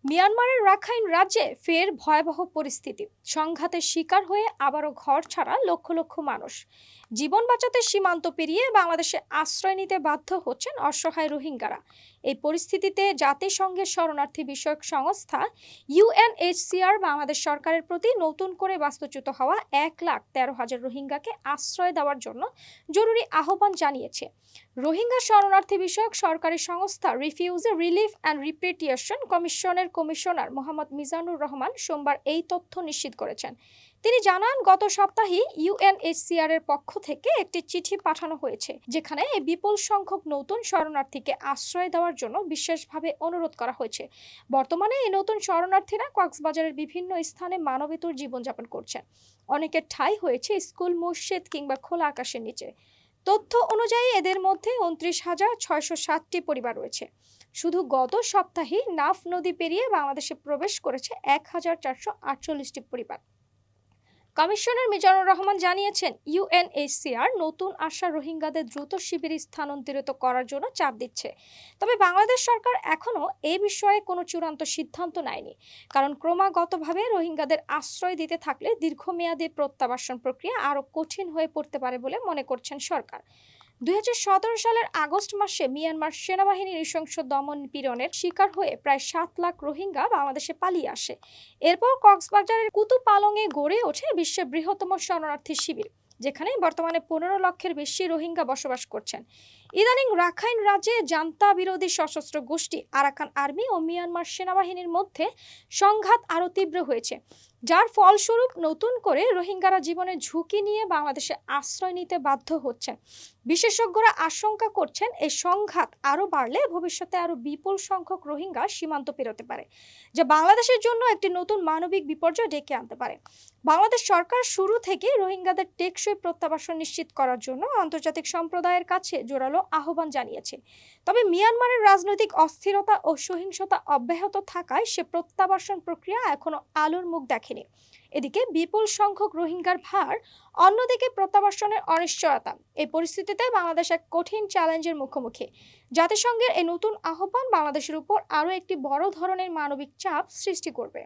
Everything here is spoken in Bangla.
মিয়ানমারের রাখাইন রাজ্যে ফের ভয়াবহ পরিস্থিতি। সংঘাতের শিকার হয়ে আবারও ঘর ছাড়া লক্ষ লক্ষ মানুষ। জীবন বাঁচাতে সীমান্ত পেরিয়ে বাংলাদেশে আশ্রয় নিতে বাধ্য হচ্ছেন অসহায় রোহিঙ্গারা। এই পরিস্থিতিতে জাতিসংঘের শরণার্থী বিষয়ক সংস্থা ইউএনএইচসিআর বাংলাদেশ সরকারের প্রতি নতুন করে বাস্তুচ্যুত হওয়া 1,13,000 রোহিঙ্গাকে আশ্রয় দেওয়ার জন্য জরুরি আহ্বান জানিয়েছে। রোহিঙ্গা শরণার্থী বিষয়ক সরকারি সংস্থা রিফিউজি রিলিফ অ্যান্ড রিপেট্রিয়েশন কমিশনের কমিশনার মোহাম্মদ মিজানুর রহমান সোমবার এই তথ্য নিশ্চিত করেছেন। তিনি জানান, গত সপ্তাহে ইউএনএইচসিআর এর পক্ষ থেকে একটি চিঠি পাঠানো হয়েছে, যেখানে এই বিপুল সংখ্যক নতুন শরণার্থীকে আশ্রয় দেওয়ার জন্য বিশেষভাবে অনুরোধ করা হয়েছে। বর্তমানে এই নতুন শরণার্থীরা কক্সবাজারের বিভিন্ন স্থানে মানবেতর জীবনযাপন করছেন। অনেকের ঠাঁই হয়েছে স্কুল, মসজিদ কিংবা খোলা আকাশের নিচে। তথ্য অনুযায়ী এদের মধ্যে 29,660টি পরিবার রয়েছে। শুধু গত সপ্তাহে নাফ নদী পেরিয়ে বাংলাদেশে প্রবেশ করেছে 1,448টি পরিবার। কমিশনার মিজানুর রহমান জানিয়েছেন, ইউএনএইচসিআর নতুন আসা রোহিঙ্গাদের দ্রুত শিবিরে স্থানান্তরিত করার জন্য চাপ দিচ্ছে। তবে বাংলাদেশ সরকার এখনও এ বিষয়ে কোনো চূড়ান্ত সিদ্ধান্ত নেয়নি, কারণ ক্রমাগতভাবে রোহিঙ্গাদের আশ্রয় দিতে থাকলে দীর্ঘমেয়াদী প্রত্যাবাসন প্রক্রিয়া আরও কঠিন হয়ে পড়তে পারে বলে মনে করছেন সরকার। 2017 সালের আগস্ট মাসে মিয়ানমার সেনাবাহিনীর নৃশংস দমন পীড়নের শিকার হয়ে প্রায় 7 লাখ রোহিঙ্গা বাংলাদেশে পালিয়ে আসে। এরপর কক্সবাজারের কুতুপালংয়ে গড়ে ওঠে বিশ্বের বৃহত্তম শরণার্থী শিবির, যেখানে বর্তমানে 15 লক্ষের বেশি রোহিঙ্গা বসবাস করছেন। ইদানিং রাখাইন রাজ্যে জান্তা বিরোধী সশস্ত্র গোষ্ঠী আরাকান আর্মি ও মিয়ানমার সেনাবাহিনীর মধ্যে সংঘাত আরও তীব্র হয়েছে, যার ফলস্বরূপ নতুন করে রোহিঙ্গারা জীবনের ঝুঁকি নিয়ে বাংলাদেশে আশ্রয় নিতে বাধ্য হচ্ছেন। বিশেষজ্ঞরা আশঙ্কা করছেন, এই সংঘাত আরও বাড়লে ভবিষ্যতে আরও বিপুল সংখ্যক রোহিঙ্গা সীমান্ত পেরোতে পারে, যা বাংলাদেশের জন্য একটি নতুন মানবিক বিপর্যয় ডেকে আনতে পারে। বাংলাদেশ সরকার শুরু থেকে রোহিঙ্গাদের টেকসই প্রত্যাবাসন নিশ্চিত করার জন্য আন্তর্জাতিক সম্প্রদায়ের কাছে জোরালো আহ্বান জানিয়েছে। তবে মিয়ানমারের রাজনৈতিক অস্থিরতা ও সহিংসতা অব্যাহত থাকায় সে প্রত্যাবাসন প্রক্রিয়া এখনো আলোর মুখ দেখেনি। এদিকে বিপুল সংখ্যক রোহিঙ্গার ভার, অন্যদিকে প্রত্যাবাসনের অনিশ্চয়তা। এই পরিস্থিতিতে বাংলাদেশ এক কঠিন চ্যালেঞ্জের মুখোমুখি। জাতিসংঘের এই নতুন আহ্বান বাংলাদেশের উপর আরও একটি বড় ধরনের মানবিক চাপ সৃষ্টি করবে।